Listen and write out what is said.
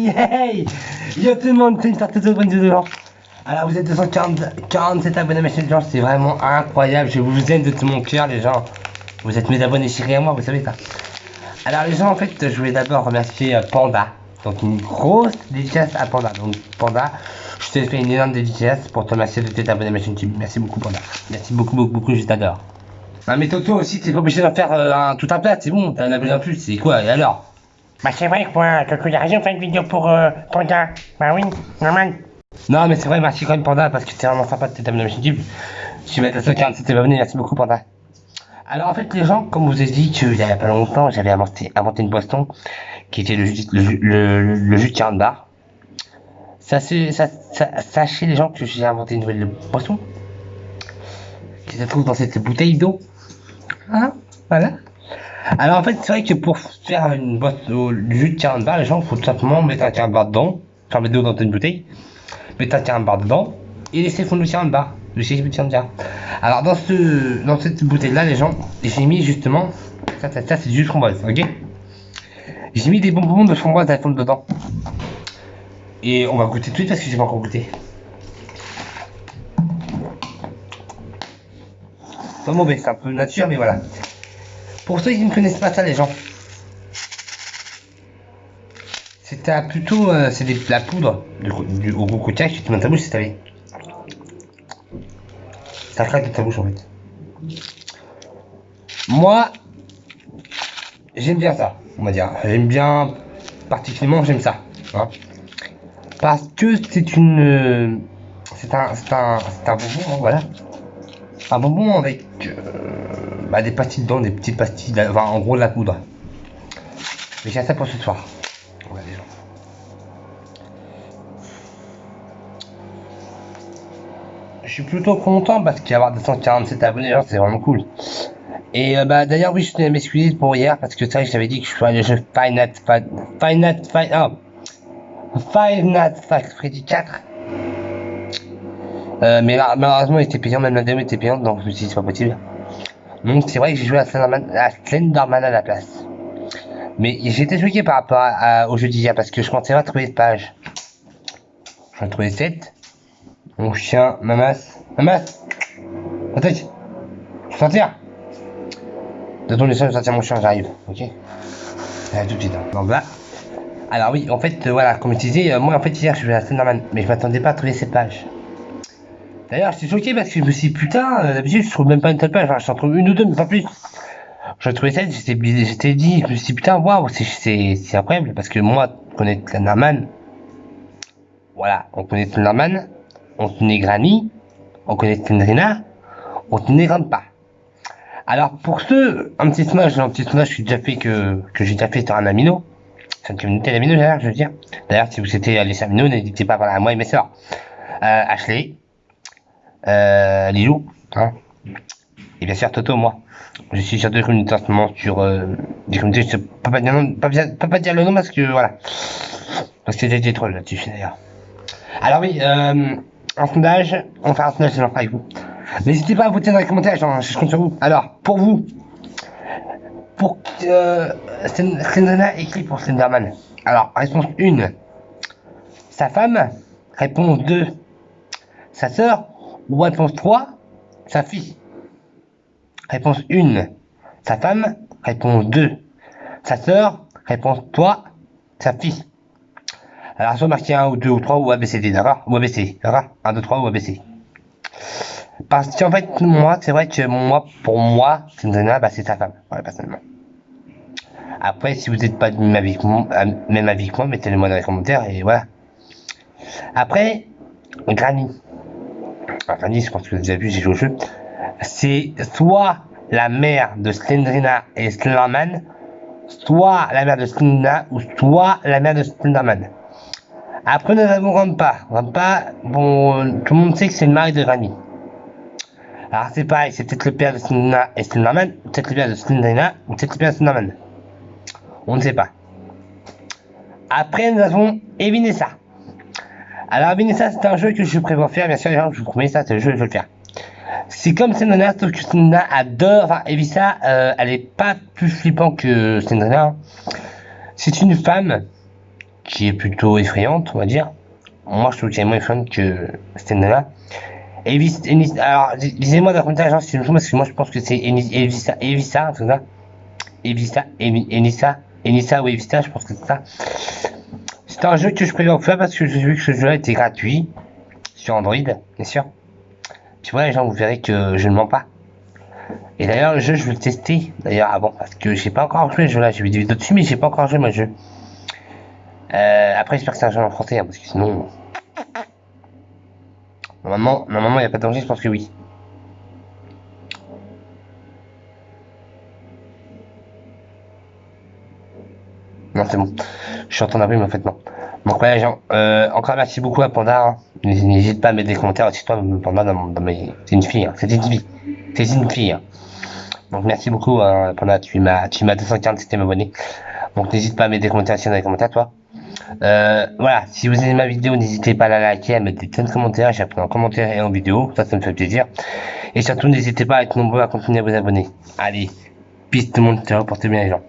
Hey, hey, yo tout le monde, c'est une sorte de bonne de gens. Alors vous êtes 247 abonnés à ma chaîne, c'est vraiment incroyable. Je vous aime de tout mon cœur, les gens. Vous êtes mes abonnés chéris à moi, vous savez ça. Alors les gens, en fait, je voulais d'abord remercier Panda. Donc une grosse dédicace à Panda. Donc Panda, je t'ai fait une énorme dédicace pour te remercier de t'être abonné à ma chaîne YouTube. Merci beaucoup Panda. Merci beaucoup, beaucoup, beaucoup, je t'adore. Ah mais Toto aussi, t'es pas obligé d'en faire tout un plat, c'est bon, t'as un abonné en plus, c'est quoi, et alors? Bah c'est vrai quoi, Coco il a raison de faire une vidéo pour Panda. Bah oui, normal. Non mais c'est vrai, merci quand même Panda, parce que c'est vraiment sympa de t'être abonné à ma chaîne YouTube. Je suis mettre à 147 abonnés, merci beaucoup Panda. Alors en fait les gens, comme je vous ai dit qu'il y a pas longtemps, j'avais inventé une boisson qui était le jus de 40 bar. Sachez les gens que j'ai inventé une nouvelle boisson qui se trouve dans cette bouteille d'eau. Hein, voilà. Alors en fait c'est vrai que pour faire une boîte au jus de 40 bar, les gens, il faut tout simplement mettre un 40 bar dedans, enfin mettre de l'eau dans une bouteille, mettre un 40 bar dedans et laisser fondre le 40 bar, le 40 bar. Alors dans cette bouteille là, les gens, j'ai mis justement, ça c'est du jus de framboise, ok. J'ai mis des bonbons de framboise à fondre dedans. Et on va goûter tout de suite parce que j'ai pas encore goûté. Pas mauvais, c'est un peu nature mais voilà. Pour ceux qui ne connaissent pas ça les gens, c'est plutôt c'est la poudre au goût coquillage que tu mets dans ta bouche, c'est t'avais. Ça craque dans ta bouche en fait. Moi, j'aime bien ça, on va dire. J'aime bien, particulièrement j'aime ça. Hein, parce que c'est une... c'est un bonbon, hein, voilà. Un bonbon avec des pastilles dedans, des petites pastilles, enfin en gros de la poudre. Mais j'ai ça pour ce soir. Ouais, les gens. Je suis plutôt content parce qu'il y a avoir 247 abonnés, c'est vraiment cool. Et d'ailleurs oui, je tenais à m'excuser pour hier parce que c'est vrai que j'avais dit que je ferais le jeu Five Nights at Freddy 4. Mais là, malheureusement il était payant, même la démo était payante, donc je me suis dit c'est pas possible. Donc c'est vrai que j'ai joué à Slenderman à la place. Mais j'étais choqué par rapport au jeu d'hier parce que je pensais pas trouver de page. J'en ai trouvé 7. Mon chien, Mamas. Attends, je sortir. D'attends les chiens, je sortir mon chien, j'arrive, ok. Allez, tout de suite. Hein. Donc là. Alors oui, en fait, voilà, comme je disais, moi en fait hier je jouais à Slenderman, mais je m'attendais pas à trouver ces pages. D'ailleurs, j'étais choqué parce que je me suis dit, putain, d'habitude je trouve même pas une telle page, enfin, je t'en trouve une ou deux, mais pas plus. J'en ai trouvé 7, j'étais dit, je me suis dit, putain, waouh, c'est incroyable, parce que moi, on connaît Slenderman, voilà, on connaît Slenderman, on connaît Granny, on connaît Slendrina, on connaît Grandpa. Alors, pour ceux, un petit smash que j'ai déjà fait sur un amino, c'est une communauté d'amino, d'ailleurs, je veux dire. D'ailleurs, si vous étiez les amino, n'hésitez pas à parler à moi et mes soeurs. Ashley, Lilou, hein, et bien sûr Toto, moi. Je suis sur deux communautés en ce moment, sur des communautés, je peux pas dire le nom parce que voilà. Parce que j'ai des trolls là-dessus d'ailleurs. Alors oui, un sondage, on va faire un sondage, je l'en ferai avec vous. N'hésitez pas à voter dans les commentaires, je compte sur vous. Alors, pour vous, pour Slendrina écrit pour Slenderman. Alors, réponse 1, sa femme. Réponse 2, sa sœur. Ou réponse 3, sa fille. Réponse 1, sa femme. Réponse 2, sa sœur. Réponse 3, sa fille. Alors, soit marqué 1 ou 2 ou 3 ou ABCD, d'accord? Ou ABC, d'accord? 1, 2, 3 ou ABC. Parce qu'en fait, moi, c'est vrai que pour moi, Slendrina, c'est sa femme, voilà, personnellement. Après, si vous n'êtes pas même avis que moi, mettez-le moi dans les commentaires et voilà. Après, Granny. Enfin, Granny, je pense que vous avez déjà vu, j'ai joué au jeu. C'est soit la mère de Slendrina et Slenderman, soit la mère de Slendrina, ou soit la mère de Slenderman. Après, nous avons Grandpa. Grandpa, bon, tout le monde sait que c'est le mari de Granny. Alors, c'est pareil, c'est peut-être le père de Slendrina et Slenderman, ou peut-être le père de Slendrina, ou peut-être le père de Slenderman. On ne sait pas. Après, nous avons Evinessa. Alors, Evinessa, c'est un jeu que je prévois faire. Bien sûr, les gens, je vous promets ça, c'est le jeu, je veux le faire. C'est comme Slendrina, sauf que Slendrina adore. Enfin, Evinessa, elle est pas plus flippante que Slendrina. C'est une femme qui est plutôt effrayante, on va dire. Moi, je trouve qu'elle est moins effrayante que cette nana. Alors, lisez-moi dans les commentaires, genre, si je me trompe, parce que moi, je pense que c'est Evisa, tout ça. Enissa ou Evisa, je pense que c'est ça. C'est un jeu que je préfère faire parce que j'ai vu que ce jeu-là était gratuit sur Android, bien sûr. Tu vois, les gens, vous verrez que je ne mens pas. Et d'ailleurs, le jeu, je vais le tester, d'ailleurs, avant, parce que j'ai pas encore joué, ce jeu-là. J'ai vu des vidéos dessus, mais j'ai pas encore joué, moi, le jeu. Après, j'espère que c'est un jeu en français, hein, parce que sinon... Normalement, il n'y a pas de danger, je pense que oui. Non, c'est bon. Je suis en train d'appeler, mais en fait, non. Donc, voilà, les gens, encore merci beaucoup à Panda, hein. N'hésite pas à mettre des commentaires aussi, toi, Panda, dans mes... C'est une fille, hein. C'est une fille. C'est une fille, hein. Donc, merci beaucoup, Panda, tu m'as 247 abonnés. Donc, n'hésite pas à mettre des commentaires aussi dans les commentaires, toi. Voilà, si vous aimez ma vidéo, n'hésitez pas à la liker, à mettre des plein de commentaires, j'ai appris en commentaire et en vidéo, ça me fait plaisir. Et surtout, n'hésitez pas à être nombreux à continuer à vous abonner. Allez, peace tout le monde, ciao, portez bien les gens.